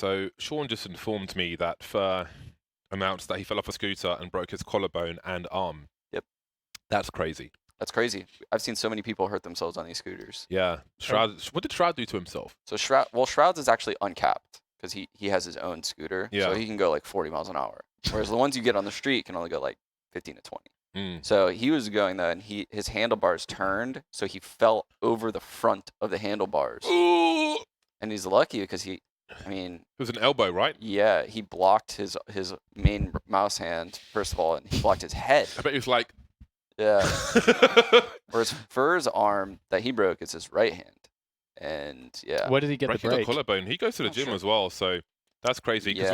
So Sean just informed me that Fur announced that he fell off a scooter and broke his collarbone and arm. Yep. That's crazy. That's crazy. I've seen so many people hurt themselves on these scooters. Yeah. Shroud. What did Shroud do to himself? So Shroud's is actually uncapped because he has his own scooter. Yeah. So he can go like 40 miles an hour. Whereas the ones you get on the street can only go like 15 to 20. Mm. So he was going there and his handlebars turned, so he fell over the front of the handlebars. Ooh! And he's lucky because it was an elbow, right? Yeah, he blocked his main mouse hand, first of all, and he blocked his head. I bet he was like... Yeah. Whereas Fur's arm that he broke is his right hand. And yeah. Where did he get breaking the break? collarbone. He goes to the gym as well, so that's crazy. Because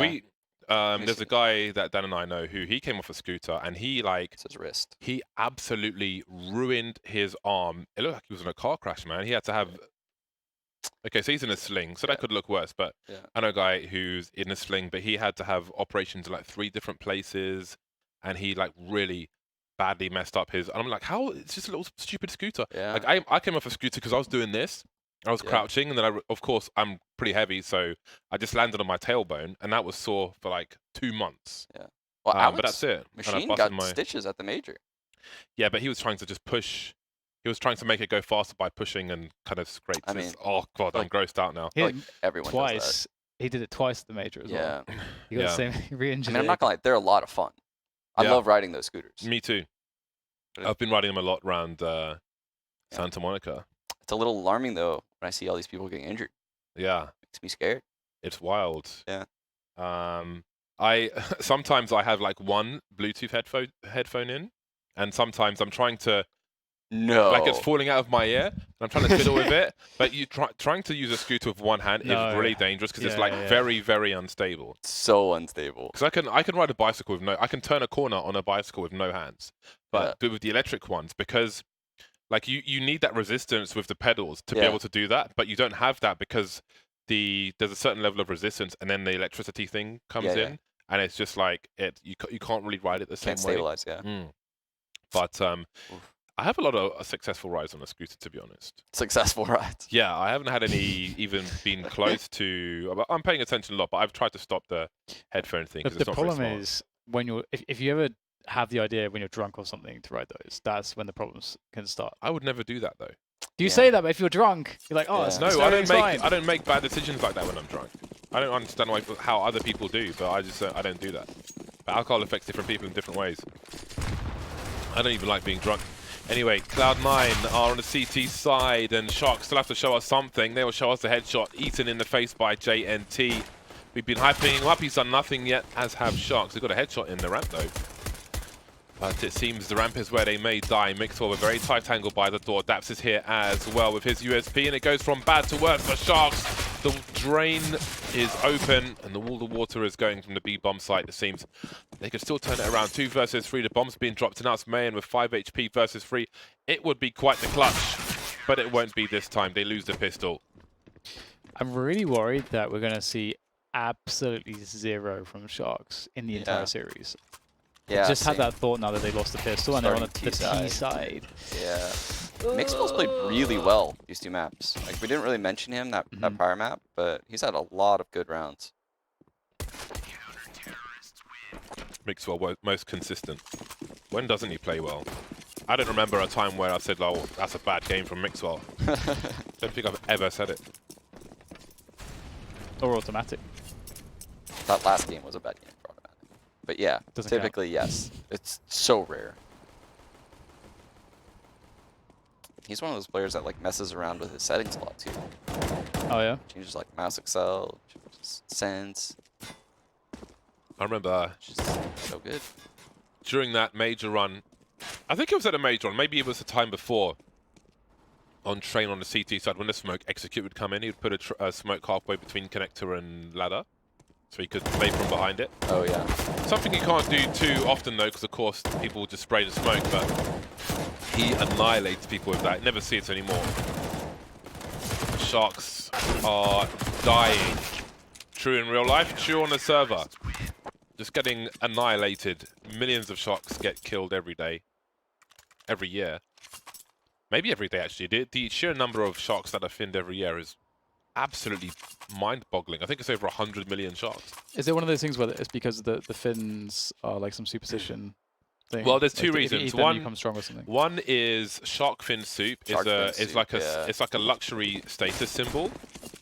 there's a guy that Dan and I know who he came off a scooter and he It's his wrist. he absolutely ruined his arm. It looked like he was in a car crash, man. He had to have... Okay, so he's in a sling, so that could look worse. But I know a guy who's in a sling, but he had to have operations in like 3 different places, and he like really badly messed up his. And I'm like, how? It's just a little stupid scooter. Yeah. Like I came off a scooter because I was doing this. I was crouching, and then of course I'm pretty heavy, so I just landed on my tailbone, and that was sore for like 2 months. Yeah. Well, but that's it. Machine got stitches at the major. Yeah, but he was trying to just push. He was trying to make it go faster by pushing and kind of scraped. Oh god, I'm grossed out now. Like everyone twice. does that. He did it twice at the major as well. Yeah. He got the same re-injured. I'm not gonna lie, they're a lot of fun. I love riding those scooters. Me too. I've been riding them a lot around Santa Monica. It's a little alarming though when I see all these people getting injured. Yeah. Makes me scared. It's wild. Yeah. Sometimes I have like one Bluetooth headphone in, and sometimes I'm trying to like it's falling out of my ear, and I'm trying to fiddle with it. But you trying to use a scooter with one hand is really dangerous because it's like very, very unstable. So unstable. Because I can ride a bicycle with I can turn a corner on a bicycle with no hands, but with the electric ones, because like you need that resistance with the pedals to be able to do that, but you don't have that because there's a certain level of resistance, and then the electricity thing comes in, and it's just like you can't really ride it the same way. Can't stabilize, But I have a lot of successful rides on a scooter, to be honest. Successful rides. Yeah, I haven't had any even been close to. I'm paying attention a lot, but I've tried to stop the headphone thing. The problem is when you're if you ever have the idea when you're drunk or something to ride those, that's when the problems can start. I would never do that though. Do you say that? But if you're drunk, you're like, oh, no, I don't make bad decisions like that when I'm drunk. I don't understand how other people do, but I don't do that. But alcohol affects different people in different ways. I don't even like being drunk. Anyway, Cloud9 are on the CT side, and Shark still have to show us something. They will show us the headshot eaten in the face by JNT. We've been hyping him up. He's done nothing yet, as have Sharks. They've got a headshot in the ramp, though. But it seems the ramp is where they may die. Mixwell with a very tight angle by the door. Daps is here as well with his USP, and it goes from bad to worse for Sharks. The drain is open, and all the water is going from the B-bomb site. It seems they could still turn it around. 2 versus 3. The bomb's being dropped, and now it's Mayan with 5 HP versus 3. It would be quite the clutch, but it won't be this time. They lose the pistol. I'm really worried that we're going to see absolutely zero from Sharks in the entire series. Yeah, just had that thought now that they lost the pistol and they're on the T side. Yeah. Mixwell's played really well these 2 maps. Like, we didn't really mention him that prior map, but he's had a lot of good rounds. Mixwell most consistent. When doesn't he play well? I don't remember a time where I said, "Oh, that's a bad game from Mixwell." Don't think I've ever said it. Or automatic. That last game was a bad game for automatic. But yeah, typically yes. It's so rare. He's one of those players that like messes around with his settings a lot too. Oh yeah? Changes like mouse excel, changes sense. I remember just so good. During that major run, I think it was at a major run, maybe it was the time before, on train on the CT side, when the smoke execute would come in, he would put a smoke halfway between connector and ladder, so he could play from behind it. Oh yeah. Something you can't do too often though, because of course people will just spray the smoke, but he annihilates people with that. Never see it anymore. The Sharks are dying. True in real life, true on the server. Just getting annihilated. Millions of Sharks get killed every day. Every year. Maybe every day actually. The sheer number of Sharks that are finned every year is absolutely mind-boggling. I think it's over 100 million sharks. Is it one of those things where it's because the fins are like some superstition thing? Well, there's Like two if you reasons. eat them, you become strong or something. One is shark fin soup. Shark fin It's soup, like a yeah. it's like a luxury status symbol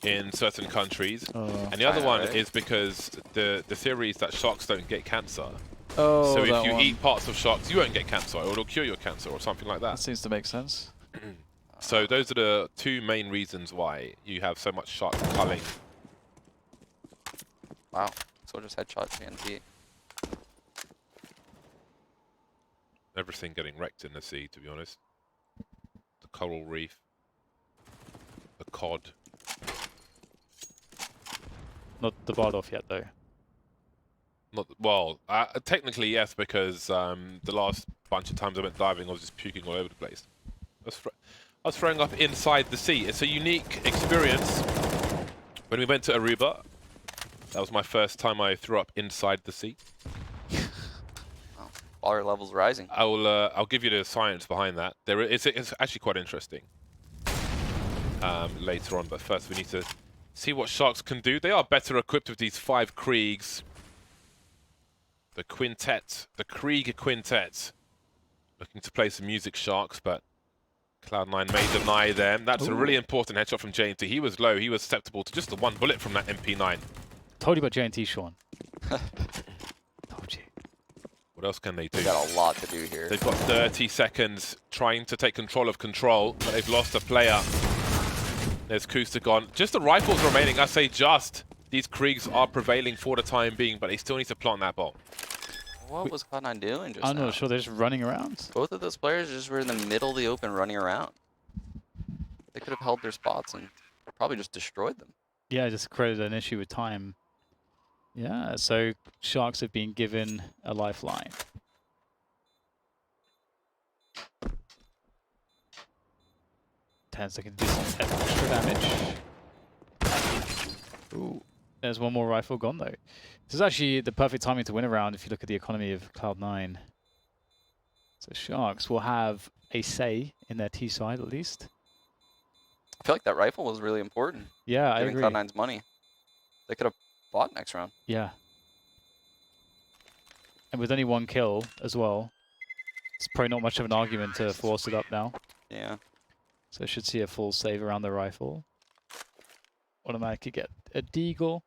in certain countries. Oh. And the other China, one right? is because the theory is that sharks don't get cancer. Oh, So if that you one. eat parts of sharks, you won't get cancer, or it'll cure your cancer, or something like That that. seems to make sense. So those are the two main reasons why you have so much shark culling. Wow. So just headshot TNT. Everything getting wrecked in the sea, to be honest. The coral reef, the cod. Not the Bardolph yet, though. Not well. Technically, yes, because the last bunch of times I went diving, I was just puking all over the place. I was throwing up inside the sea. It's a unique experience. When we went to Aruba, that was my first time I threw up inside the sea. Water levels rising. I'll give you the science behind that. It's actually quite interesting later on, but first we need to see what sharks can do. They are better equipped with these 5 Kriegs. The quintet, the Krieg quintet, looking to play some music sharks, but Cloud9 may deny them. That's a really important headshot from JNT. He was low. He was susceptible to just the one bullet from that MP9. Told you about JNT, Sean. Told you. What else can they do? They got a lot to do here. They've got 30 seconds trying to take control of control, but they've lost a player. There's Kusta gone. Just the rifles remaining. I say just. These Kriegs are prevailing for the time being, but they still need to plant that bomb. What was Cloud9 doing just I'm now? not sure. They're just running around. Both of those players just were in the middle of the open running around. They could have held their spots and probably just destroyed them. Yeah, just created an issue with time. Yeah, so Sharks have been given a lifeline. So they can do some extra damage. Ooh, there's one more rifle gone though. This is actually the perfect timing to win a round if you look at the economy of Cloud9. So Sharks will have a say in their T side at least. I feel like that rifle was really important. Yeah, I Giving agree. Cloud9's money. They could have bought next round. Yeah. And with only one kill as well, it's probably not much of an argument to force it up now. Yeah. So I should see a full save around the rifle. Automatically get a deagle.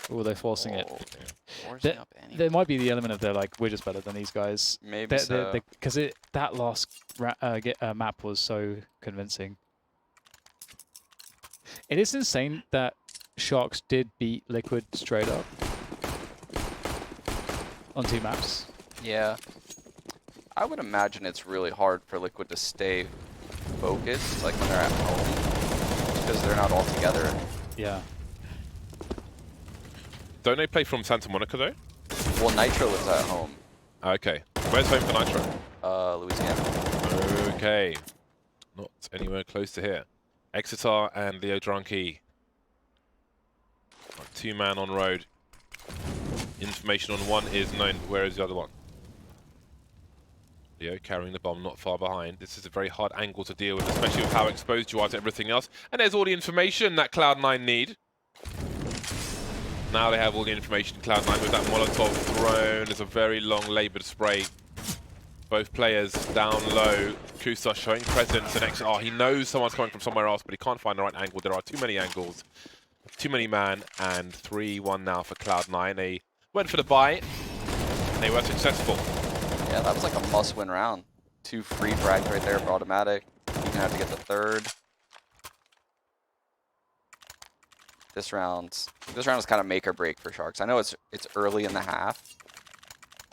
Oh, they're forcing it. Forcing up any. There might be the element of they're like, we're just better than these guys. Maybe so. Because that last map was so convincing. It is insane that Sharks did beat Liquid straight up on 2 maps. Yeah. I would imagine it's really hard for Liquid to stay focused, like when they're at home, because they're not all together. Yeah. Don't they play from Santa Monica though? Well, Nitro is at home. Okay. Where's home for Nitro? Louisiana. Okay. Not anywhere close to here. Exeter and Leo Drunky. 2-man on road. Information on one is known. Where is the other one? Leo carrying the bomb not far behind. This is a very hard angle to deal with, especially with how exposed you are to everything else. And there's all the information that Cloud9 need. Now they have all the information Cloud9 with that Molotov thrown. It's a very long laboured spray. Both players down low. Kusa showing presence and exit. Oh, he knows someone's coming from somewhere else, but he can't find the right angle. There are too many angles. Too many man, and 3-1 now for Cloud9. They went for the buy, and they were successful. Yeah, that was like a must-win round. 2 free frags right there for automatic. You can have to get the 3rd. This round is kind of make or break for Sharks. I know it's early in the half.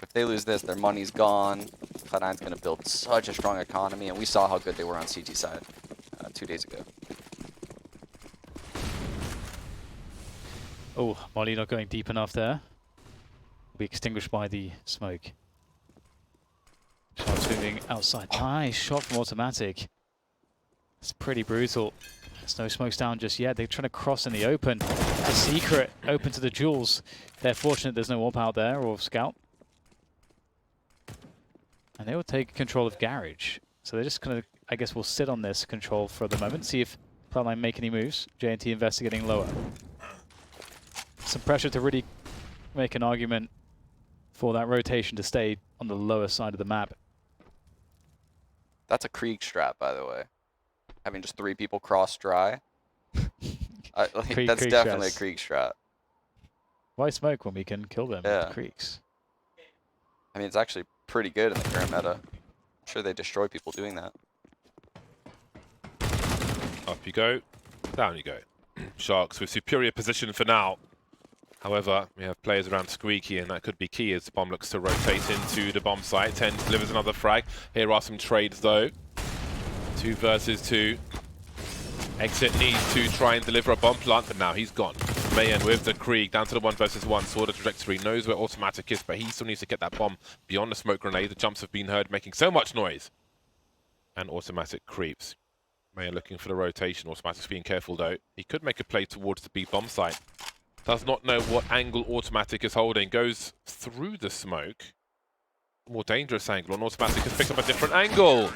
If they lose this, their money's gone. Cloud9's going to build such a strong economy, and we saw how good they were on CT side 2 days ago. Oh, Molly not going deep enough there. Will be extinguished by the smoke. Sharks moving outside. Nice shot from automatic. It's pretty brutal. There's no smokes down just yet. They're trying to cross in the open. It's a secret open to the jewels. They're fortunate there's no AWP out there or scout. And they will take control of Garage. So they're just going to, I guess, will sit on this control for the moment. See if Cloud9 make any moves. J&T investigating lower. Some pressure to really make an argument for that rotation to stay on the lower side of the map. That's a Krieg strat, by the way. Having just 3 people cross dry. That's Krieg definitely strats. a Krieg strat. Why smoke when we can kill them with Yeah. the creeks? I mean, it's actually pretty good in the current meta. I'm sure they destroy people doing that. Up you go, down you go. Sharks with superior position for now. However, we have players around Squeaky, and that could be key as the bomb looks to rotate into the bomb site. 10 delivers another frag. Here are some trades, though. 2 versus 2. Exit needs to try and deliver a bomb plant, but now he's gone. Mayan with the Krieg down to the 1 versus 1. Saw the trajectory, knows where automatic is, but he still needs to get that bomb beyond the smoke grenade. The jumps have been heard, making so much noise. And automatic creeps. Mayan looking for the rotation. Automatic's being careful, though. He could make a play towards the B bomb site. Does not know what angle automatic is holding. Goes through the smoke. More dangerous angle. And automatic has picked up a different angle.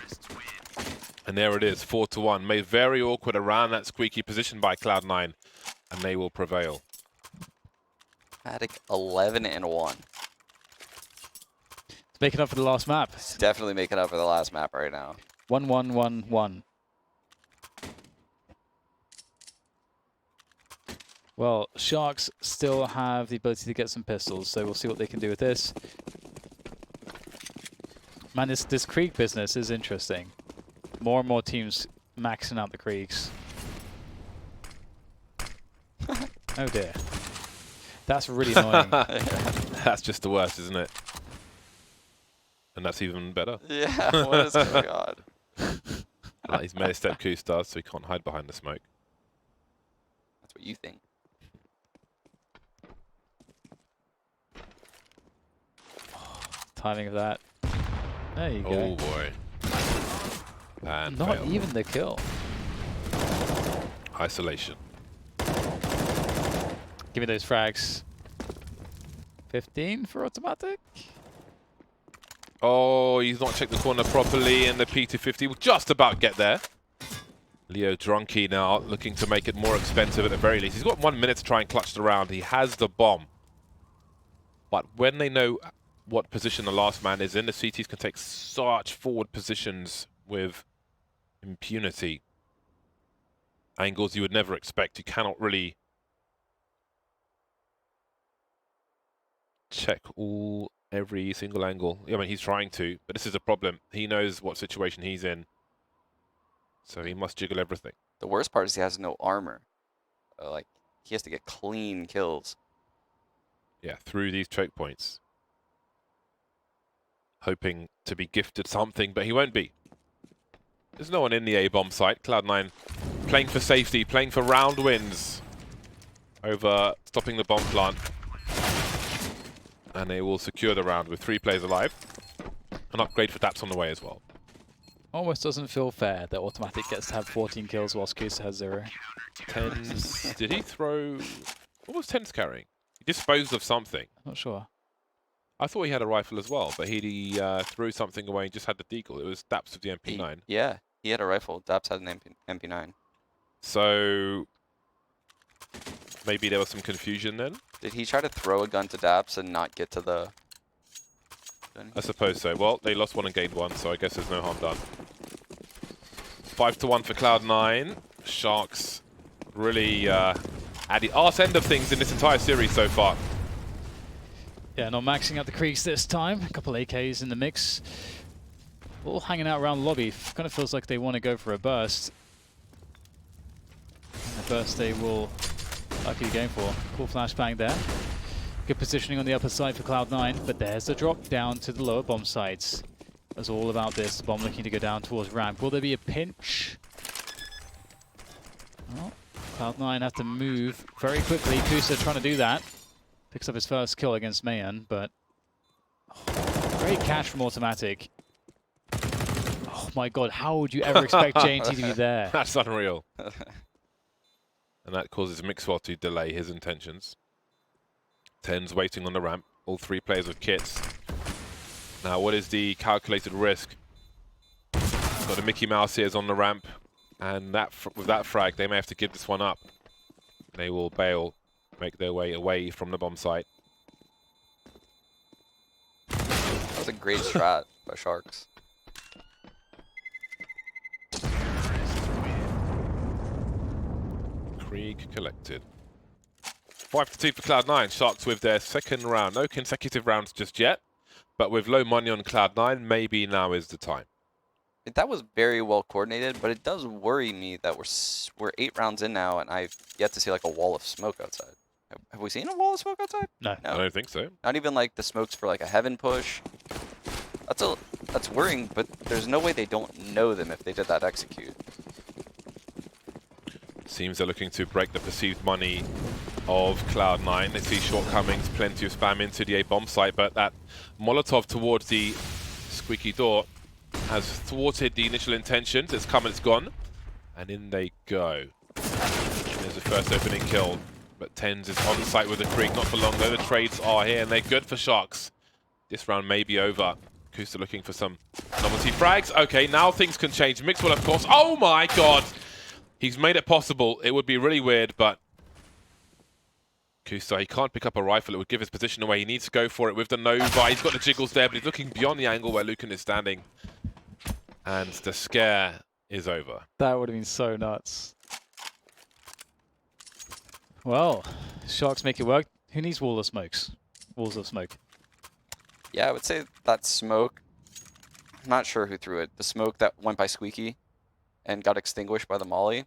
And there it is, 4-1. Made very awkward around that Squeaky position by Cloud9. And they will prevail. Matic 11-1. It's making up for the last map. It's definitely making up for the last map right now. 1-1-1-1. Well, Sharks still have the ability to get some pistols, so we'll see what they can do with this. Man, this Krieg business is interesting. More and more teams maxing out the Kriegs. Oh dear. That's really annoying. That's just the worst, isn't it? And that's even better. Yeah, what is going on? He's made a step Q stars, so he can't hide behind the smoke. That's what you think. Timing of that. There you go. Oh boy. And Not failed. even the kill. Isolation. Give me those frags. 15 for automatic. Oh, he's not checked the corner properly, and the P250 will just about get there. Leo Drunky now looking to make it more expensive at the very least. He's got 1 minute to try and clutch the round. He has the bomb. But when they know what position the last man is in, the CTs can take such forward positions with impunity. Angles you would never expect. You cannot really check every single angle. I mean, he's trying to, but this is a problem. He knows what situation he's in, so he must jiggle everything. The worst part is he has no armor. Like, he has to get clean kills. Yeah, through these choke points. Hoping to be gifted something, but he won't be. There's no one in the A-bomb site. Cloud9 playing for safety, playing for round wins over stopping the bomb plant. And they will secure the round with 3 players alive. An upgrade for Daps on the way as well. Almost doesn't feel fair that automatic gets to have 14 kills whilst Kusa has 0. Tens, did he throw... What was Tens carrying? He disposed of something. Not sure. I thought he had a rifle as well, but he threw something away and just had the deagle. It was Daps with the MP9. Yeah, he had a rifle. Daps had an MP9. So maybe there was some confusion then? Did he try to throw a gun to Daps and not get to the... I suppose so. Well, they lost 1 and gained 1, so I guess there's no harm done. 5-1 for Cloud9. Sharks really at the arse end of things in this entire series so far. Yeah, not maxing out the Kriegs this time. A couple AKs in the mix. All hanging out around the lobby. Kind of feels like they want to go for a burst. And a burst they will likely be going for. Cool flashbang there. Good positioning on the upper side for Cloud9, but there's the drop down to the lower bomb sites. That's all about this. The bomb looking to go down towards ramp. Will there be a pinch? Well, Cloud9 have to move very quickly. Kusa trying to do that. Picks up his first kill against Mayan, but great catch from automatic. Oh my god, how would you ever expect J&T to be there? That's unreal. And that causes Mixwell to delay his intentions. Ten's waiting on the ramp. All 3 players with kits. Now, what is the calculated risk? Got the Mickey Mouse ears on the ramp. And with that frag, they may have to give this one up. They will bail, make their way away from the bomb site. That was a great strat by Sharks. Krieg collected. 5-2 for Cloud9. Sharks with their second round. No consecutive rounds just yet, but with low money on Cloud9, maybe now is the time. That was very well coordinated, but it does worry me that we're 8 rounds in now, and I've yet to see like a wall of smoke outside. Have we seen a wall of smoke outside? No. I don't think so. Not even like the smokes for like a heaven push. That's worrying, but there's no way they don't know them if they did that execute. Seems they're looking to break the perceived money of Cloud9. They see shortcomings, plenty of spam into the A bomb site, but that Molotov towards the squeaky door has thwarted the initial intentions. It's come and it's gone. And in they go. There's the first opening kill. But Tens is on site with the Krieg, not for long though. The trades are here and they're good for Sharks. This round may be over. Kusta looking for some novelty frags. Okay, now things can change. Mixwell, of course. Oh my god! He's made it possible. It would be really weird, but Kusta, he can't pick up a rifle. It would give his position away. He needs to go for it with the Nova. He's got the jiggles there, but he's looking beyond the angle where Lucan is standing. And the scare is over. That would have been so nuts. Well, Sharks make it work. Who needs wall of smokes? Walls of smoke. Yeah, I would say that smoke, I'm not sure who threw it. The smoke that went by Squeaky and got extinguished by the molly.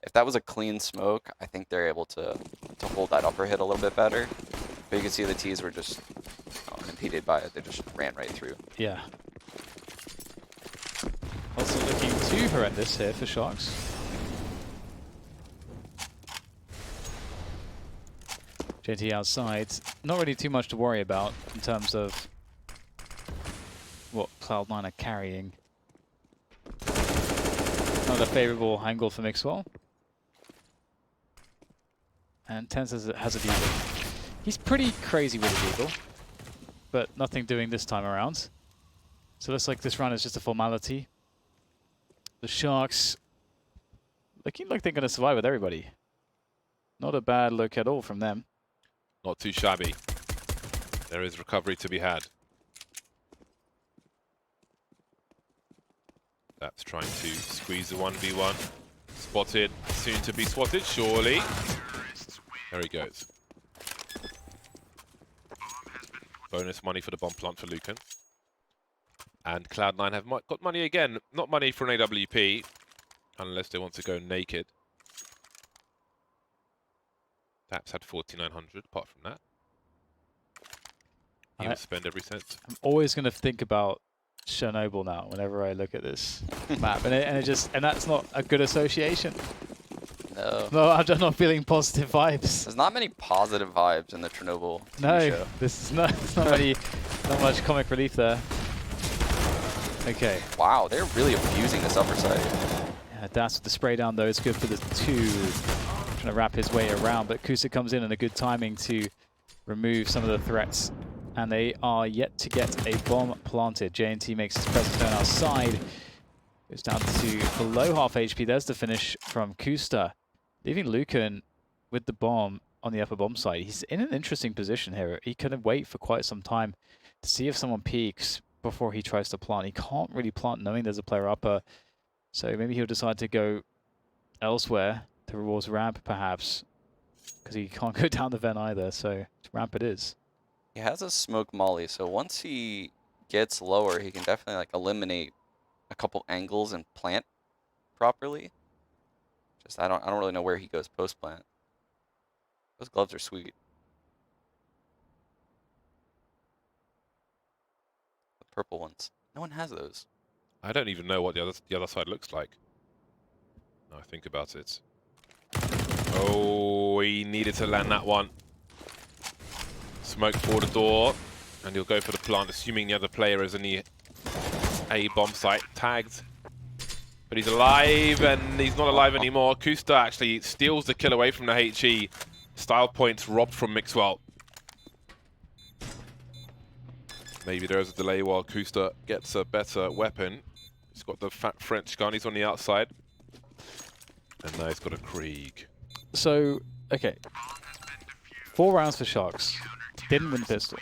If that was a clean smoke, I think they're able to hold that upper hit a little bit better. But you can see the T's were just unimpeded by it. They just ran right through. Yeah. Also looking too horrendous here for Sharks. JT outside. Not really too much to worry about in terms of what Cloud9 are carrying. Not a favourable angle for Mixwell. And Tense has a deagle. He's pretty crazy with a deagle, but nothing doing this time around. So it looks like this round is just a formality. The Sharks looking like they're going to survive with everybody. Not a bad look at all from them. Not too shabby. There is recovery to be had. That's trying to squeeze the 1v1. Spotted, soon to be swatted, surely. There he goes. Bonus money for the bomb plant for Lucan. And Cloud9 have got money again. Not money for an AWP, unless they want to go naked. Taps had 4,900, apart from that. He will spend every cent. I'm always going to think about Chernobyl now whenever I look at this map, and that's not a good association. No, I'm just not feeling positive vibes. There's not many positive vibes in the Chernobyl No, show. this is not not much comic relief there. Okay. Wow, they're really abusing this upper side. Yeah, that's with the spray down though. It's good for the 2. Trying to wrap his way around, but Kusa comes in a good timing to remove some of the threats. And they are yet to get a bomb planted. JNT makes his presence known outside. Goes down to below half HP. There's the finish from Kusta. Leaving Lucan with the bomb on the upper bomb site. He's in an interesting position here. He can wait for quite some time to see if someone peeks before he tries to plant. He can't really plant knowing there's a player upper. So maybe he'll decide to go elsewhere towards ramp perhaps. Because he can't go down the vent either. So ramp it is. He has a smoke molly, so once he gets lower, he can definitely like eliminate a couple angles and plant properly. Just I don't really know where he goes post plant. Those gloves are sweet. The purple ones. No one has those. I don't even know what the other side looks like. Now I think about it. Oh, he needed to land that one. Smoke for the door, and he'll go for the plant, assuming the other player is in the A bomb site. Tagged, but he's alive, and he's not alive anymore. Kusta actually steals the kill away from the HE. Style points robbed from Mixwell. Maybe there is a delay while Kusta gets a better weapon. He's got the fat French gun. He's on the outside. And now he's got a Krieg. So, okay. 4 rounds for Sharks. Didn't win pistol,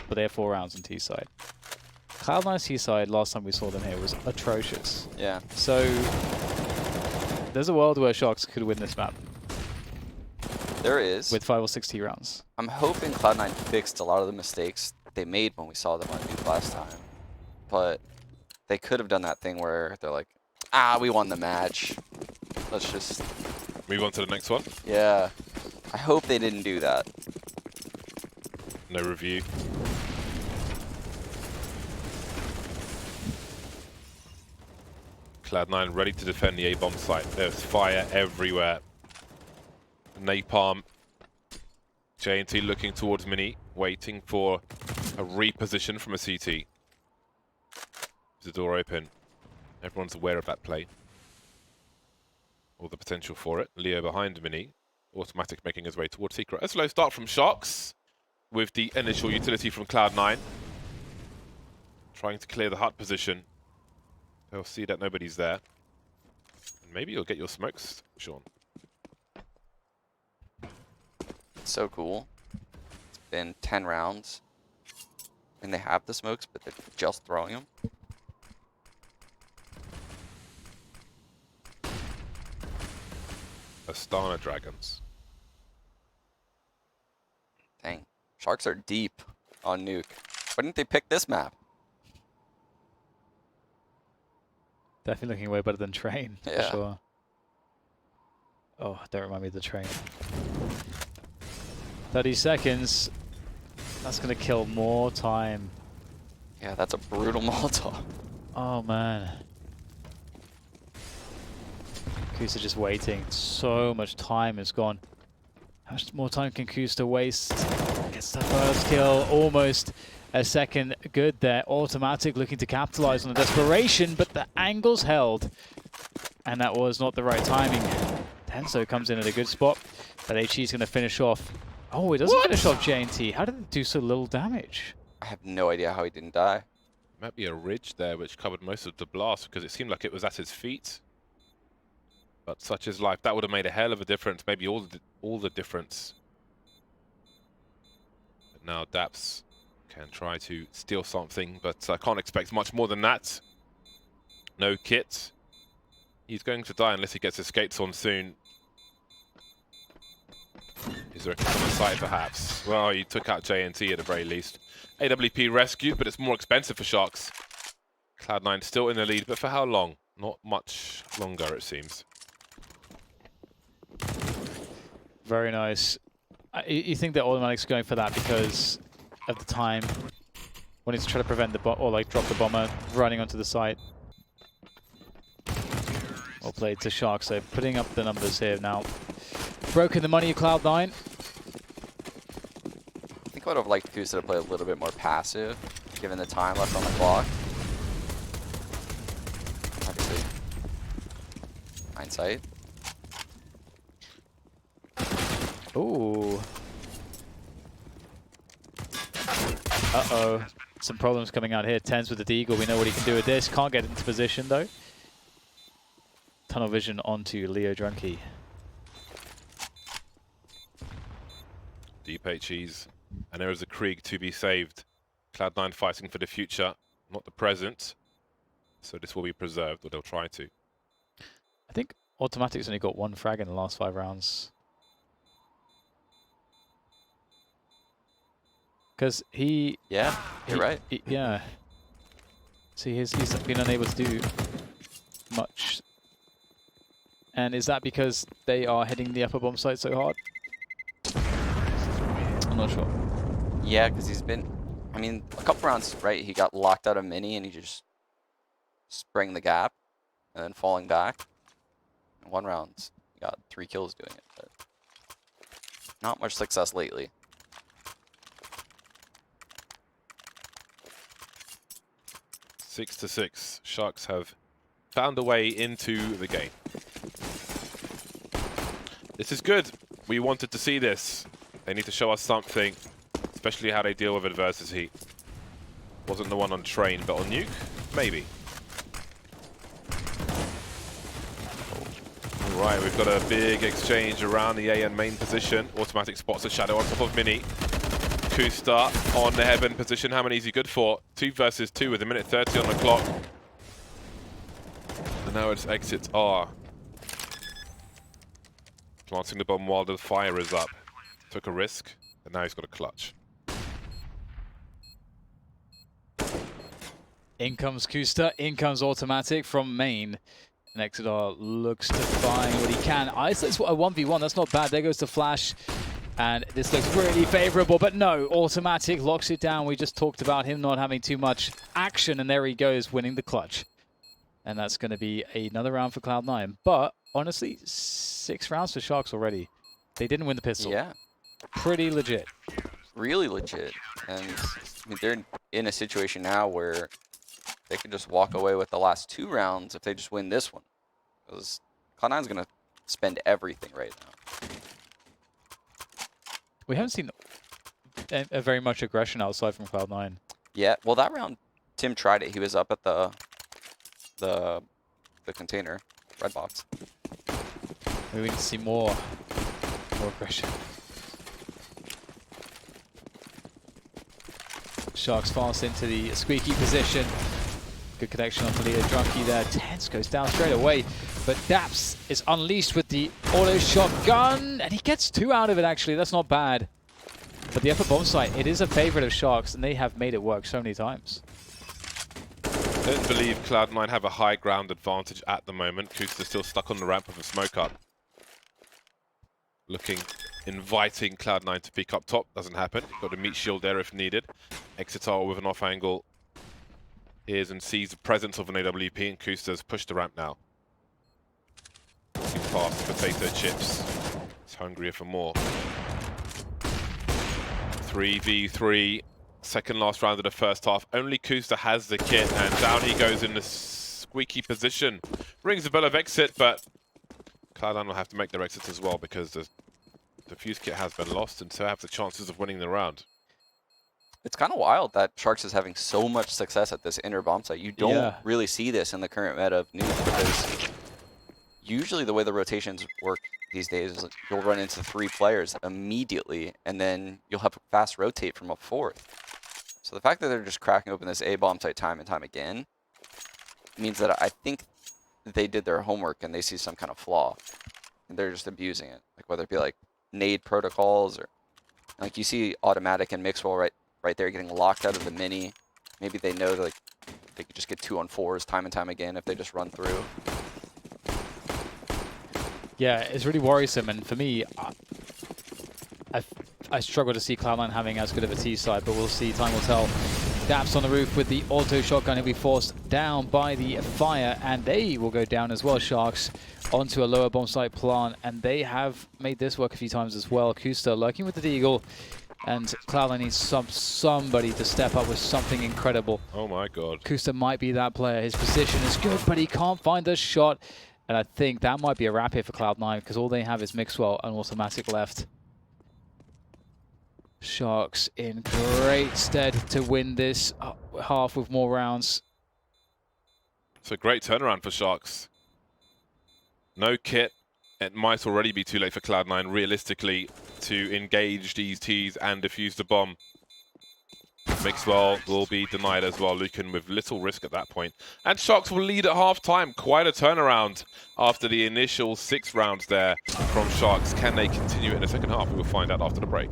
but they have 4 rounds on T side. Cloud9's T side, last time we saw them here, was atrocious. Yeah. So, there's a world where Sharks could win this map. There is. With 5 or 6 T rounds. I'm hoping Cloud9 fixed a lot of the mistakes they made when we saw them on Nuke last time. But they could have done that thing where they're like, ah, we won the match. Let's just... Move on to the next one. Yeah. I hope they didn't do that. No review. Cloud9 ready to defend the A-bomb site. There's fire everywhere. Napalm. JNT looking towards Mini, waiting for a reposition from a CT. There's a door open. Everyone's aware of that play. Or the potential for it. Leo behind Mini. Automatic making his way towards Secret. A slow start from Sharks with the initial utility from Cloud9. Trying to clear the hut position. They'll see that nobody's there. And maybe you'll get your smokes, Sean. So cool. It's been 10 rounds. And they have the smokes, but they're just throwing them. Astana Dragons. Dang. Sharks are deep on Nuke. Why didn't they pick this map? Definitely looking way better than Train, Yeah. for sure. Oh, don't remind me of the Train. 30 seconds. That's going to kill more time. Yeah, that's a brutal Molotov. Oh, man. Kusa just waiting. So much time is gone. How much more time can Kusa waste? Gets the first kill. Almost a second. Good there. Automatic looking to capitalize on the desperation, but the angle's held. And that was not the right timing. Tenso comes in at a good spot, but HE is going to finish off. Oh, it doesn't finish off JNT. How did it do so little damage? I have no idea how he didn't die. Might be a ridge there which covered most of the blast because it seemed like it was at his feet. But such is life. That would have made a hell of a difference. Maybe all the difference. But now Daps can try to steal something, but I can't expect much more than that. No kit. He's going to die unless he gets his skates on soon. Is there a kit on the site, perhaps? Well, he took out JNT at the very least. AWP rescued, but it's more expensive for Sharks. Cloud9 still in the lead, but for how long? Not much longer, it seems. Very nice. You think that Automatic's going for that because of the time when it's trying to prevent the or like drop the bomber running onto the site. Well played to Sharks. They're putting up the numbers here now. Broken the money of Cloud9. I think I would have liked Kusa to play a little bit more passive, given the time left on the clock. Obviously, hindsight. Ooh. Uh-oh. Some problems coming out here. Tens with the Deagle. We know what he can do with this. Can't get into position, though. Tunnel vision onto Leo Drunky. Deep HEs. And there is a Krieg to be saved. Cloud9 fighting for the future, not the present. So this will be preserved, or they'll try to. I think Automatic's only got 1 frag in the last 5 rounds. Because he... Yeah, you're right. Yeah. See, he's been unable to do much. And is that because they are hitting the upper bomb site so hard? I'm not sure. Yeah, because he's been... I mean, a couple rounds, right, he got locked out of mini and he just sprang the gap and then falling back. In 1 round, he got 3 kills doing it. But not much success lately. Six to 6. Sharks have found a way into the game. This is good. We wanted to see this. They need to show us something, especially how they deal with adversity. Wasn't the one on Train, but on Nuke, maybe. All Right, we've got a big exchange around the A and main position. Automatic spots a shadow on top of Mini. Kusta on the heaven position. How many is he good for? 2 versus 2 with a minute 30 on the clock. And now it's exits are. Planting the bomb while the fire is up. Took a risk, and now he's got a clutch. In comes Kusta, in comes Automatic from main. And Exeter looks to find what he can. Isolates a 1v1, that's not bad. There goes the flash. And this looks really favorable, but no, Automatic locks it down. We just talked about him not having too much action, and there he goes, winning the clutch. And that's going to be another round for Cloud9. But honestly, 6 rounds for Sharks already. They didn't win the pistol. Yeah. Pretty legit. Really legit. And I mean, they're in a situation now where they could just walk away with the last 2 rounds if they just win this one. Because Cloud9's going to spend everything right now. We haven't seen a very much aggression outside from Cloud9. Yeah, well, that round, Tim tried it. He was up at the container, red box. Maybe we need to see more aggression. Sharks fast into the squeaky position. Good connection onto the Drunky there. Tense goes down straight away, but Daps is unleashed with the auto shotgun, and he gets 2 out of it actually. That's not bad. But the upper bomb site, it is a favorite of Sharks, and they have made it work so many times. I don't believe Cloud9 have a high ground advantage at the moment. Kusta's still stuck on the ramp with a smoke up. Looking, inviting Cloud9 to peek up top. Doesn't happen. Got to meet shield there if needed. Exeter with an off angle. Hears and sees the presence of an AWP, and Kusta's pushed the ramp now. Looking past potato chips. He's hungrier for more. 3v3. Second last round of the first half. Only Kusta has the kit, and down he goes in the squeaky position. Rings a bell of exit, but Cloud9 will have to make their exits as well because the fuse kit has been lost, and so have the chances of winning the round. It's kind of wild that Sharks is having so much success at this inner bomb site. You don't really see this in the current meta of Nuke, because usually the way the rotations work these days is you'll run into 3 players immediately, and then you'll have a fast rotate from a 4th. So the fact that they're just cracking open this A bomb site time and time again means that I think they did their homework and they see some kind of flaw, and they're just abusing it. Like whether it be like nade protocols, or like you see Automatic and Mixwell right there getting locked out of the mini. Maybe they know that, like, they could just get 2-on-4s time and time again if they just run through. Yeah, it's really worrisome, and for me, I struggle to see Cloud9 having as good of a T side, but we'll see, time will tell. Daps on the roof with the auto shotgun. He'll be forced down by the fire, and they will go down as well, Sharks, onto a lower bomb site plant, and they have made this work a few times as well. Kusta lurking with the Deagle, and Cloud9 needs somebody to step up with something incredible. Oh my god. Kusta might be that player. His position is good, but he can't find the shot. And I think that might be a wrap here for Cloud9, because all they have is Mixwell and Automatic left. Sharks in great stead to win this half with more rounds. It's a great turnaround for Sharks. No kit. It might already be too late for Cloud9, realistically, to engage these Ts and defuse the bomb. Mixwell will be denied as well, Lucan with little risk at that point. And Sharks will lead at half-time. Quite a turnaround after the initial 6 rounds there from Sharks. Can they continue it in the second half? We will find out after the break.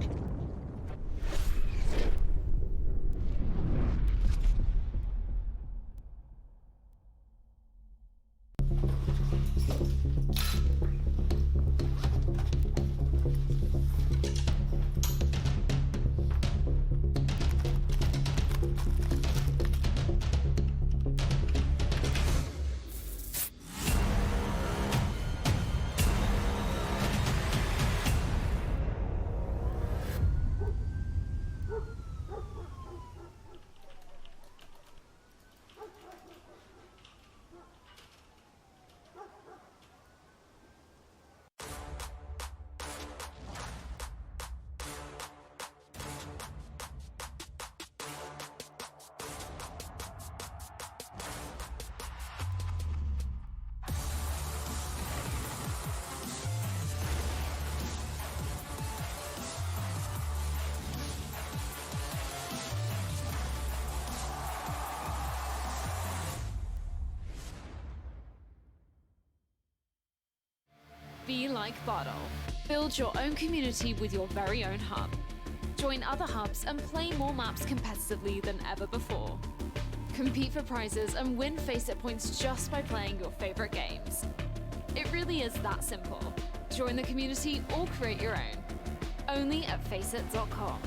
Be like Bottle. Build your own community with your very own hub. Join other hubs and play more maps competitively than ever before. Compete for prizes and win FACEIT points just by playing your favorite games. It really is that simple. Join the community or create your own. Only at FACEIT.com.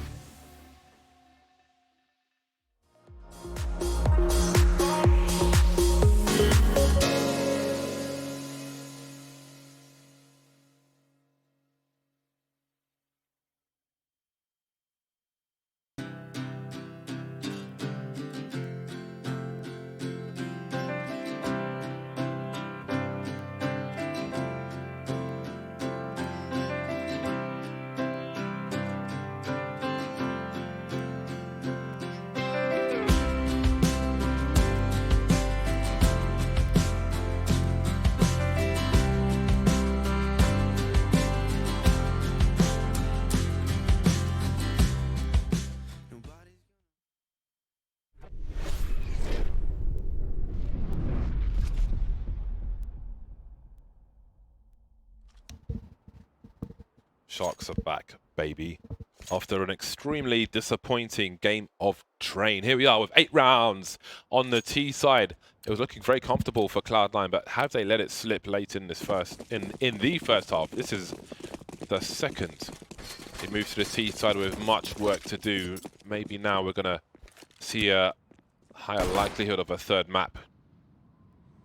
Sharks are back, baby. After an extremely disappointing game of Train. Here we are with 8 rounds on the T side. It was looking very comfortable for Cloud9, but have they let it slip late in this in the first half? This is the second. It moves to the T side with much work to do. Maybe now we're gonna see a higher likelihood of a third map.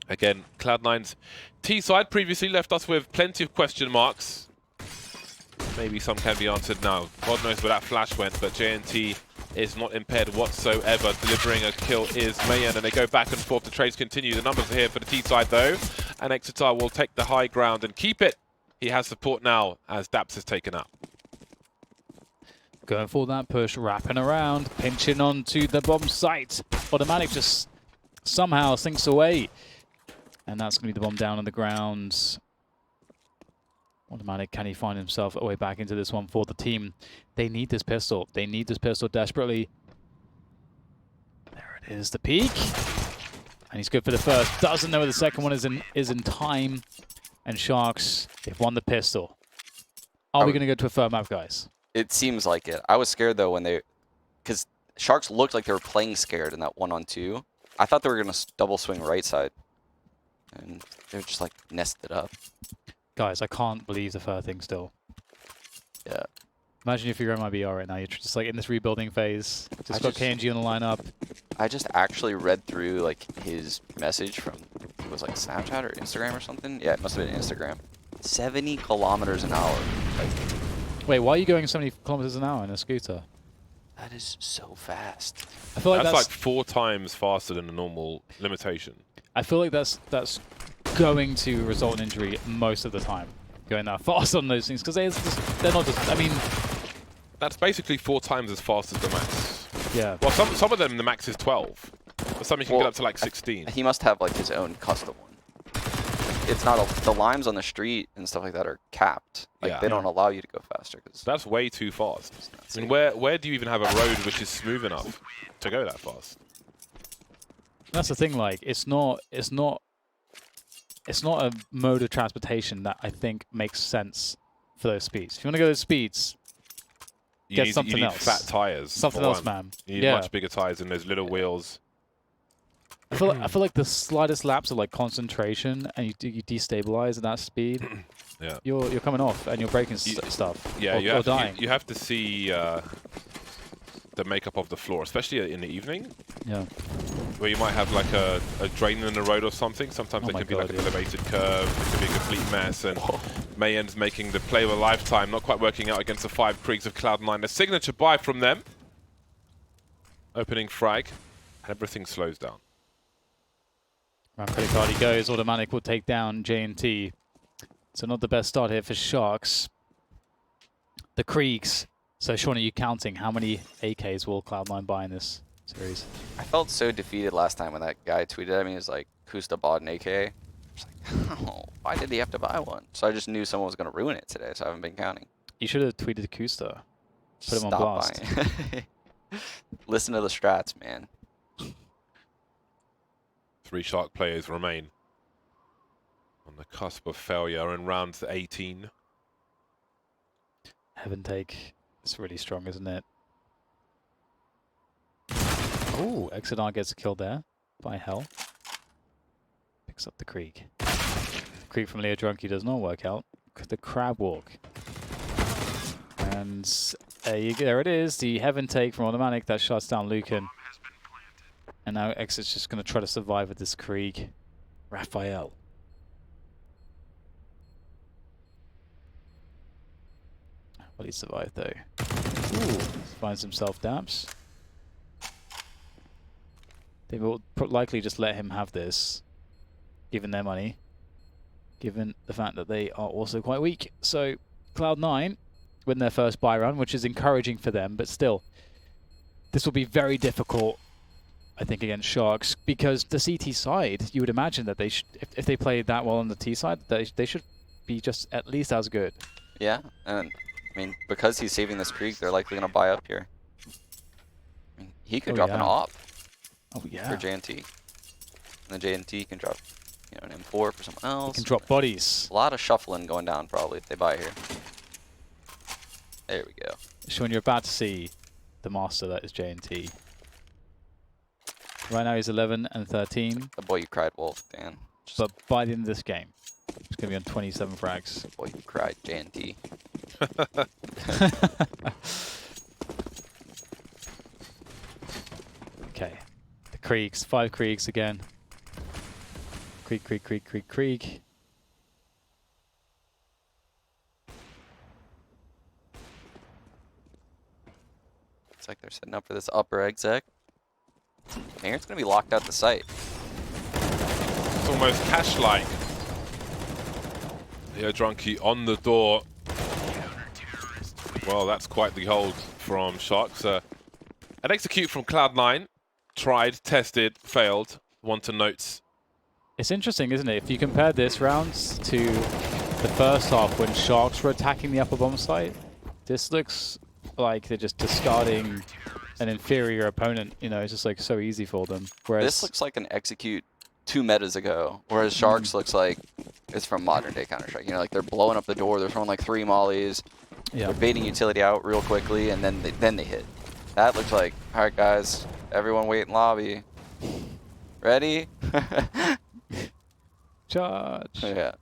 Again, Cloud9's T side previously left us with plenty of question marks. Maybe some can be answered now. God knows where that flash went, but JNT is not impaired whatsoever. Delivering a kill is Mayan, and they go back and forth. The trades continue. The numbers are here for the T side, though. And Exeter will take the high ground and keep it. He has support now as Daps is taken out. Going for that push, wrapping around, pinching onto the bomb site. Automatic just somehow sinks away. And that's going to be the bomb down on the ground. Automatic, can he find himself a way back into this one for the team? They need this pistol. They need this pistol desperately. There it is, the peak. And he's good for the first. Doesn't know where the second one is in time. And Sharks, they've won the pistol. Are we going to go to a third map, guys? It seems like it. I was scared, though, when because Sharks looked like they were playing scared in that 1-on-2. I thought they were going to double swing right side. And they were just, like, nested up. Guys, I can't believe the third thing still. Yeah. Imagine if you're on my BR right now. You're just like in this rebuilding phase. Just got KNG on the lineup. I just actually read through like his message from, it was like Snapchat or Instagram or something. Yeah, it must have been Instagram. 70 kilometers an hour. Like, wait, why are you going 70 kilometers an hour in a scooter? that is so fast. I feel like That's like 4 times faster than the normal limitation. I feel like that's going to result in injury most of the time, going that fast on those things, because they're not just, I mean... That's basically 4 times as fast as the max. Yeah. Well, some of them, the max is 12. But some you can get up to like 16. He must have like his own custom one. It's not, the limes on the street and stuff like that are capped. Like Yeah. they don't allow you to go faster. Cause That's way too fast. I mean, where do you even have a road which is smooth enough to go that fast? That's the thing, like, it's not a mode of transportation that I think makes sense for those speeds. If you want to go those speeds, get something you need else. fat tires. Something for else, one. man. You need Yeah. much bigger tires than those little wheels. I feel like the slightest lapse of like concentration and you destabilize at that speed, Yeah. you're coming off and you're breaking stuff. Yeah, or dying. you have to see the makeup of the floor, especially in the evening, Yeah. where you might have like a drain in the road or something. Sometimes Oh it my can be God, like an yeah. elevated curve. It can be a complete mess. And Mayen's making the play of a lifetime, not quite working out against the 5 Kriegs of Cloud9. A signature buy from them. Opening frag, and everything slows down. Round credit card he goes. Automatic will take down J&T. So not the best start here for Sharks. The Kriegs. So Sean, are you counting how many AKs will Cloud9 buy in this series? I felt so defeated last time when that guy tweeted at me. He was like, Kusta bought an AK. I was like, oh, why did he have to buy one? So I just knew someone was going to ruin it today, so I haven't been counting. You should have tweeted Kusta. Put him on Stop blast. buying. Listen to the strats, man. 3 Shark players remain. On the cusp of failure in round 18. Heaven take. It's really strong, isn't it? Oh, Exodar gets a kill there by Hell. Picks up the Krieg. Krieg from Leo Drunky does not work out. The crab walk. And there it is, the Heaven take from Automatic that shuts down Lucan. And now Exit's just going to try to survive with this Krieg. Raphael. Well, he survived though. Ooh, finds himself dabs. They will likely just let him have this, given their money, given the fact that they are also quite weak. So Cloud9 win their first buy run, which is encouraging for them, but still, this will be very difficult, I think, against Sharks, because the CT side, you would imagine that they if they played that well on the T side, they should be just at least as good. Yeah, and I mean, because he's saving this Krieg, they're likely going to buy up here. I mean, he could drop an op Oh yeah. for JNT. And the JNT can drop, you know, an M4 for someone else. He can drop bodies. A lot of shuffling going down probably if they buy here. There we go. Sean, you're about to see the master that is JNT. Right now he's 11 and 13. The boy you cried, Wolf, Dan. Just But by the end of this game, he's going to be on 27 frags. the boy you cried, JNT. Okay. The Kriegs. 5 Kriegs again. Krieg. Looks like they're setting up for this upper exec. Here it's going to be locked out the site. It's almost cash-like. Leo Drunky on the door. Well, that's quite the hold from Sharks. An execute from Cloud9. Tried, tested, failed. Want to notes. It's interesting, isn't it? If you compare this round to the first half when Sharks were attacking the upper bomb site, this looks like they're just discarding an inferior opponent. You know, it's just like so easy for them. Whereas This looks like an execute 2 metas ago, whereas Sharks looks like it's from modern day Counter-Strike. You know, like they're blowing up the door, they're throwing like 3 mollies, they're baiting utility out real quickly, and then they hit. That looks like, all right guys, everyone wait in lobby. Ready? charge. Yeah.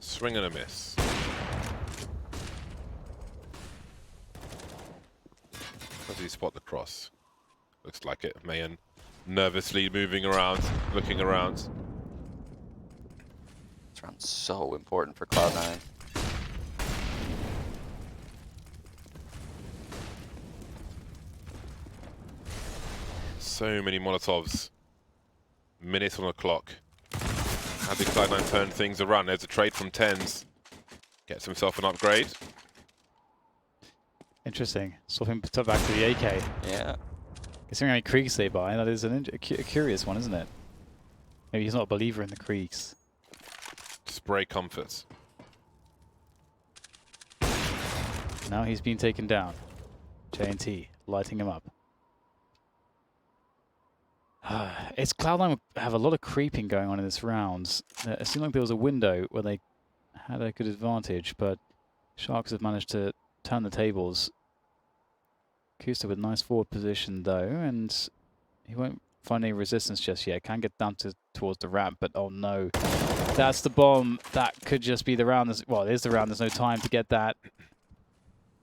Swing and a miss. Does he spot the cross? Looks like it. Mayan nervously moving around, looking around. This round's so important for Cloud9. So many Molotovs. Minutes on the clock. How did Cloud9 turn things around? There's a trade from Tens. Gets himself an upgrade. Interesting. Saw him put back to the AK. Yeah. Considering how many Kriegs they buy, that is a curious one, isn't it? Maybe he's not a believer in the Kriegs. Spray comforts. Now he's been taken down. JNT lighting him up. It's Cloud9 have a lot of creeping going on in this round. It seemed like there was a window where they had a good advantage, but Sharks have managed to turn the tables. Kusta with a nice forward position though, and he won't find any resistance just yet. Can get down towards the ramp, but oh no. That's the bomb. That could just be the round. Well, it is the round. There's no time to get that.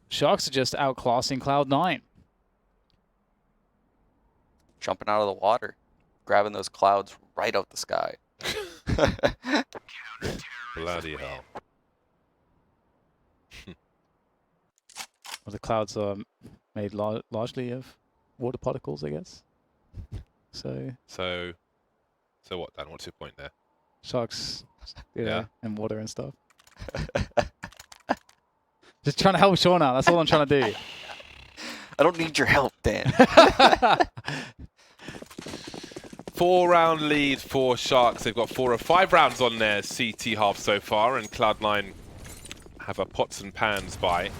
Sharks are just outclassing Cloud9. Jumping out of the water, grabbing those clouds right out the sky. Bloody hell. Well, the clouds are made largely of water particles, I guess. So what, Dan? What's your point there? Sharks, you know, Yeah. and water and stuff. Just trying to help Sean out. That's all I'm trying to do. I don't need your help, Dan. 4-round lead for Sharks. They've got 4 or 5 rounds on their CT half so far, and Cloud9 have a pots and pans by.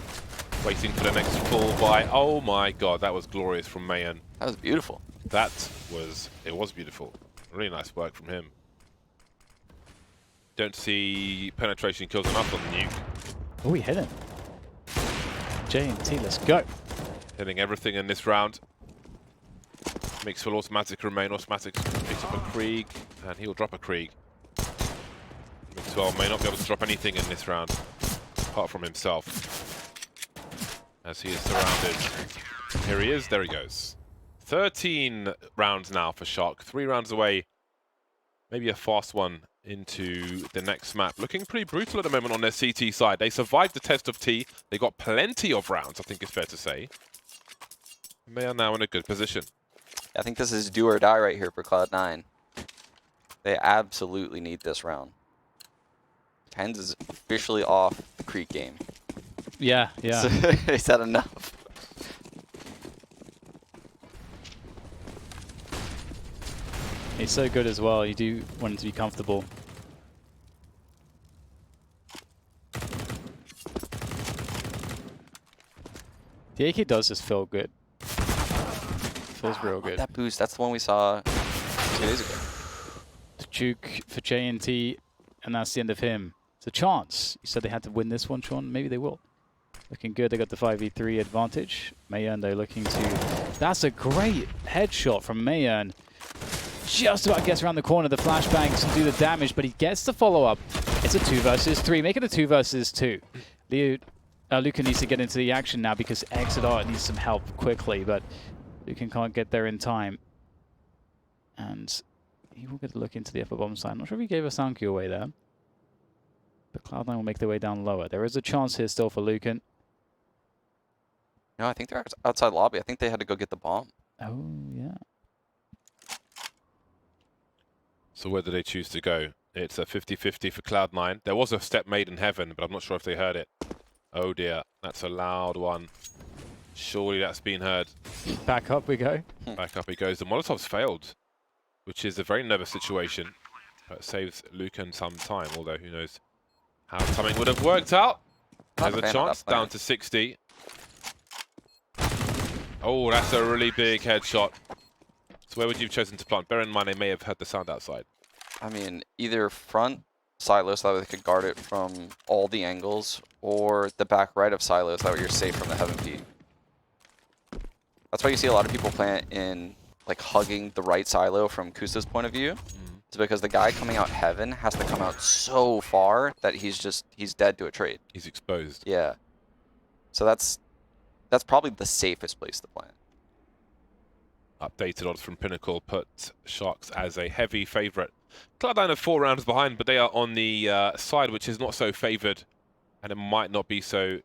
Waiting for the next full buy. Oh my god, that was glorious from Mayan. That was beautiful. It was beautiful. Really nice work from him. Don't see penetration kills enough on Nuke. Oh, we hit him. J&T, let's go. Hitting everything in this round. Makes full automatic remain. Automatic picks up a Krieg, and he'll drop a Krieg. Mixwell may not be able to drop anything in this round, apart from himself. As he is surrounded. Here he is, there he goes. 13 rounds now for Shark. 3 rounds away. Maybe a fast one into the next map. Looking pretty brutal at the moment on their CT side. They survived the test of T. They got plenty of rounds, I think it's fair to say. They are now in a good position. I think this is do or die right here for Cloud9. They absolutely need this round. Tens is officially off the Creek game. Yeah. He's had enough. He's so good as well. You do want him to be comfortable. The AK does just feel good. Feels real good. That boost, that's the one we saw 2 days ago. The Juke for J&T, and that's the end of him. It's a chance. You said they had to win this one, Sean. Maybe they will. Looking good. They got the 5v3 advantage. Mayan, though, looking to... That's a great headshot from Mayan. Just about gets around the corner. The flashbangs and do the damage, but he gets the follow-up. It's a 2 versus 3. Make it a 2 versus 2. Lucan needs to get into the action now because Exodar needs some help quickly, but Lucan can't get there in time. And he will get a look into the upper bomb side. I'm not sure if he gave a sound cue away there. But Cloud9 will make their way down lower. There is a chance here still for Lucan. No, I think they're outside lobby. I think they had to go get the bomb. Oh, yeah. So where do they choose to go? It's a 50-50 for Cloud9. There was a step made in heaven, but I'm not sure if they heard it. Oh dear, that's a loud one. Surely that's been heard. Back up we go. Back up he goes. The Molotov's failed, which is a very nervous situation. But saves Lucan some time, although who knows how timing would have worked out. There's a chance, down to 60. Oh, that's a really big headshot. So where would you have chosen to plant? Bear in mind they may have heard the sound outside. I mean, either front silo so that they could guard it from all the angles, or the back right of silo so that you're safe from the heaven peak. That's why you see a lot of people plant in, like, hugging the right silo from Kusa's point of view. It's because the guy coming out heaven has to come out so far that he's dead to a trade. He's exposed. Yeah. So that's probably the safest place to plant. Updated odds from Pinnacle put Sharks as a heavy favourite. Cloud9 are 4 rounds behind, but they are on the side which is not so favoured, and it may not be so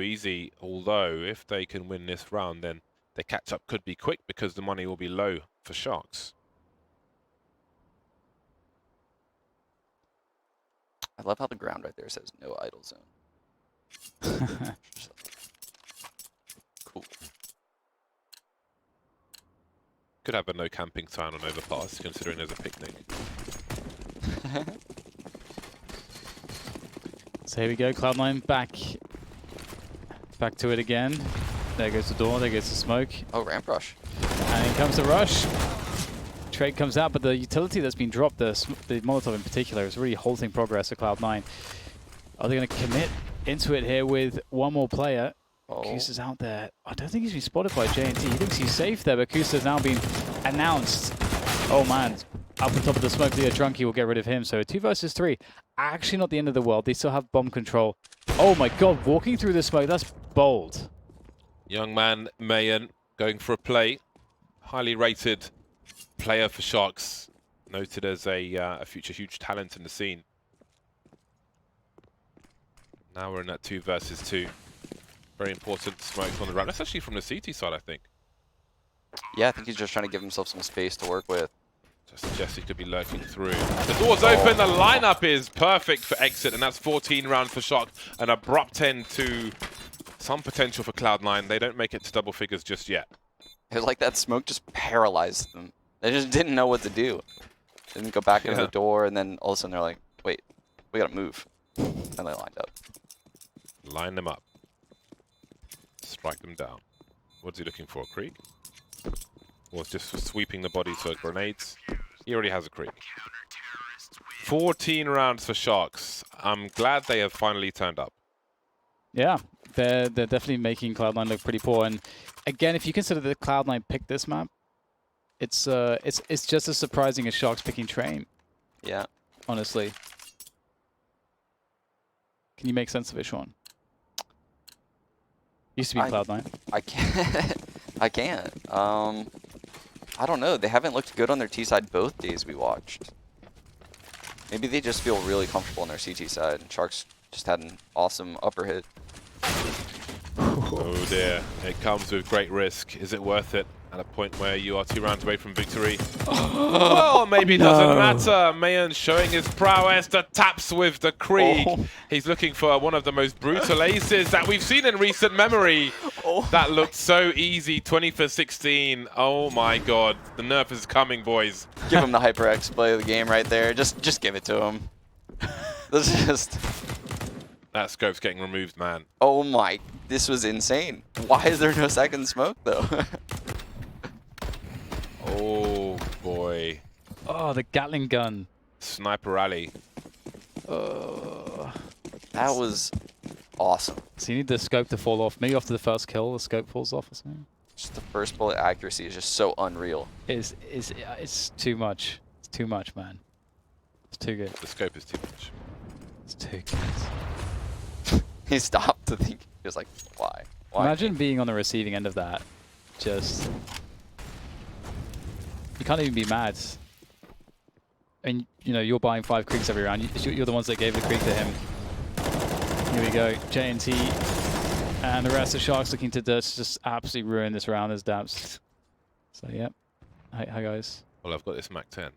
easy. Although if they can win this round, then their catch up could be quick because the money will be low for Sharks. I love how the ground right there says no idle zone. Cool. Could have a no camping sign on overpass, considering there's a picnic. So here we go, Cloud9 back to it again. There goes the door, there goes the smoke. Oh, ramp rush. And in comes the rush. Trade comes out, but the utility that's been dropped, the Molotov in particular, is really halting progress for Cloud9. Are they going to commit into it here with one more player? Oh. Kusa's out there. I don't think he's been spotted by J&T. He thinks he's safe there, but Kusa's now been announced. Oh man, up on top of the smoke, the Drunky will get rid of him. So 2 versus 3. Actually not the end of the world. They still have bomb control. Oh my god, walking through the smoke, that's bold. Young man, Mayan, going for a play. Highly rated player for Sharks. Noted as a future huge talent in the scene. Now we're in that 2 versus 2. Very important smoke on the round. That's actually from the CT side, I think. Yeah, I think he's just trying to give himself some space to work with. So I suggest he could be lurking through. The door's open, the lineup is perfect for exit, and that's 14 rounds for Shark. An abrupt end to some potential for Cloud9. They don't make it to double figures just yet. It was like that smoke just paralyzed them. They just didn't know what to do. They didn't go back into the door, and then all of a sudden they're like, wait, we gotta move. And they lined up. Line them up. strike them down. What's he looking for? A creek? Or just sweeping the body for grenades? He already has a creek. 14 rounds for Sharks. I'm glad they have finally turned up. Yeah, they're definitely making Cloud9 look pretty poor. And again, if you consider that Cloud9 picked this map, it's just as surprising as Sharks picking Train. Yeah. Honestly. Can you make sense of it, Sean? Used to be Cloud9. I can't. I can't. I don't know. They haven't looked good on their T side both days we watched. Maybe they just feel really comfortable on their CT side. And Sharks just had an awesome upper hit. Oh dear. It comes with great risk. Is it worth it at a point where you are 2 rounds away from victory? Well, maybe it doesn't matter. Mayan showing his prowess. The taps with the Krieg. He's looking for one of the most brutal aces that we've seen in recent memory. That looked so easy. 20 for 16. Oh my god. The nerf is coming, boys. Give him the HyperX play of the game right there. Just give it to him. This is just... That scope's getting removed, man. Oh my, this was insane. Why is there no second smoke though? Oh boy. Oh, the Gatling gun. Sniper rally. Oh. That was awesome. So you need the scope to fall off. Maybe after the first kill, the scope falls off or something. Just the first bullet accuracy is just so unreal. It's too much. It's too much, man. It's too good. The scope is too much. It's too good. He stopped to think. He was like, why? Imagine being on the receiving end of that. Just... You can't even be mad. And, you know, you're buying 5 creeks every round. You're the ones that gave the creek to him. Here we go. JNT and the rest of Sharks looking to just absolutely ruin this round as Dabs. So, yep. Hi, guys. Well, I've got this Mac 10.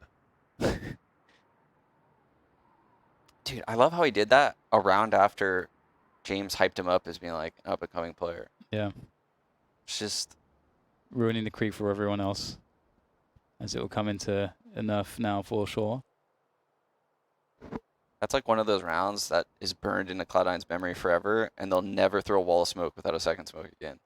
Dude, I love how he did that a round after James hyped him up as being like an up-and-coming player. Yeah. It's just... ruining the creek for everyone else. As it will come into enough now for sure. That's like one of those rounds that is burned into Cloud9's memory forever, and they'll never throw a wall of smoke without a second smoke again.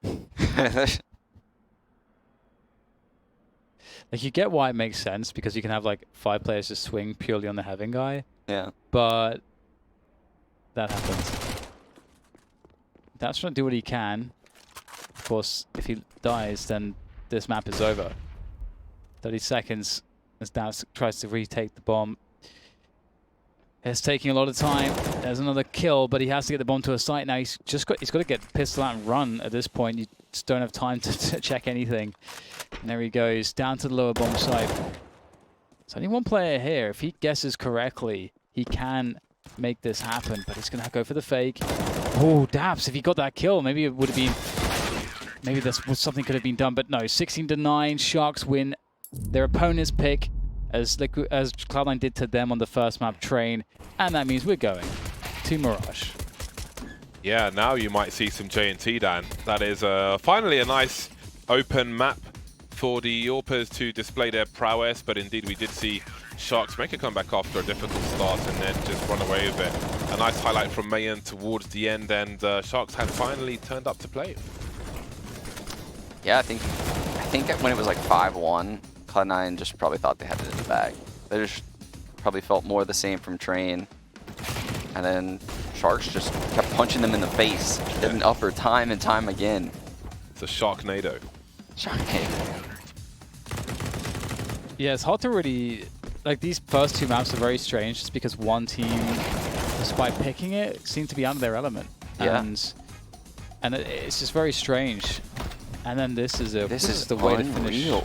Like, you get why it makes sense, because you can have like 5 players just swing purely on the Heaven guy. Yeah. But that happens. That's trying to do what he can. Of course, if he dies, then this map is over. 30 seconds as Daz tries to retake the bomb. It's taking a lot of time. There's another kill, but he has to get the bomb to a site now. He's got to get the pistol out and run at this point. You just don't have time to check anything. And there he goes, down to the lower bomb site. There's only one player here. If he guesses correctly, he can make this happen, but he's going to go for the fake. Oh, Dabs, if he got that kill, maybe it would have been... Maybe something could have been done, but no. 16-9, Sharks win their opponent's pick, as Cloud9 did to them on the first map, Train, and that means we're going to Mirage. Yeah, now you might see some JNT, Dan. That is finally a nice open map for the Orpers to display their prowess, but indeed we did see Sharks make a comeback after a difficult start and then just run away with it. A nice highlight from Mayan towards the end, and Sharks had finally turned up to play. Yeah, I think when it was like 5-1, Cloud9 just probably thought they had it in the bag. They just probably felt more the same from Train. And then Sharks just kept punching them in the face, getting upper time and time again. It's a Sharknado. Sharknado. Yeah, it's hard to really... Like, these first 2 maps are very strange just because one team, despite picking it, seemed to be under their element. Yeah. And it's just very strange. And then this is the way to finish.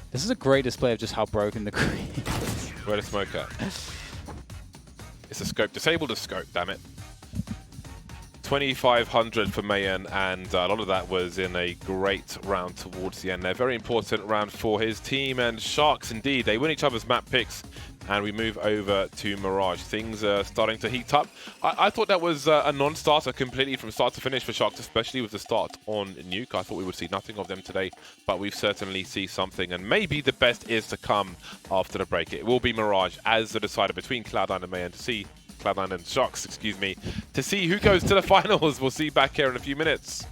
This is a great display of just how broken the creek is. Where to smoke at? It's a scope. Disable the scope, damn it. 2,500 for Mayan, and a lot of that was in a great round towards the end there. Very important round for his team, and Sharks indeed. They win each other's map picks, and we move over to Mirage. Things are starting to heat up. I thought that was a non-starter completely from start to finish for Sharks, especially with the start on Nuke. I thought we would see nothing of them today, but we certainly see something, and maybe the best is to come after the break. It will be Mirage as the decider between Cloud9 and Mayan to see Cloud9 and Shox, excuse me, to see who goes to the finals. We'll see you back here in a few minutes.